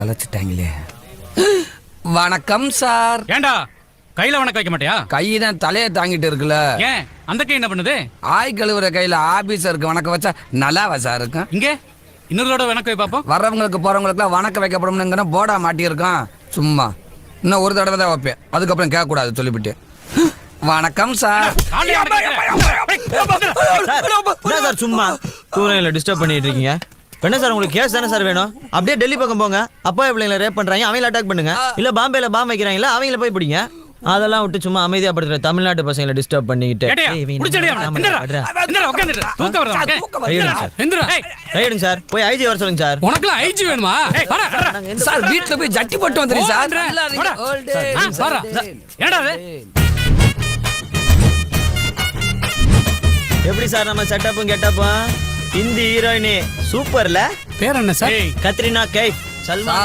அழைச்சிட்டாங்களே. வணக்கம் சார். ஏண்டா கையில வணக்கம் வைக்க மாட்டியா? கை தான் தலையை தாங்கிட்டு இருக்குல்ல. ஏன் அந்த கை என்ன பண்ணுது? ஆய் கழுவுற கையில ஆபீசருக்கு வணக்கம் வச்சா நல்லாவா சார் இருக்கும்? இங்க இன்னொருட வணக்கம் வை பாப்போம். வர்றவங்களுக்கு போறவங்களுக்குலாம் வணக்கம் வைக்கப்படும்னு போர்டா மாட்டியிருக்கான். சும்மா இன்னும் ஒரு தடவை தான் வைப்பேன், அதுக்கப்புறம் கேட்க கூடாது சொல்லிவிட்டு. வணக்கம் சார். சார் சும்மா தூரம் டிஸ்டர்ப் பண்ணிட்டு இருக்கீங்க. என்ன சார் உங்களுக்கு கேஸ் தானே சார் வேணும்? அப்படியே டெல்லி பக்கம் போங்க. அப்பா பிள்ளைங்களை ரேப் பண்றாங்க, அவங்கள அட்டாக் பண்ணுங்க. இல்ல பாம்பேல பாம்பு வைக்கிறாங்களா, அவங்கள போய் பிடிங்க. அதெல்லாம் விட்டு சும்மா அமைதியா படுத்துற தமிழ்நாட்டு பசங்களை டிஸ்டர்ப் பண்ணிக்கிட்டு ரைடுங்க சார். போய் ஐஜி வர சொல்லுங்க சார். உனக்குலாம் ஐஜி வேணுமா? சார் வீட்டுல போய் ஜட்டி போட்டு வந்துடுங்க சார். என்னடா எப்படி சார் நம்ம செட்டப்பும் கெட்டப்பும்? ஹிந்தி ஹீரோயினி சூப்பர்ல. பேர் என்ன சார்? கத்ரினா கைஃப், சல்மான்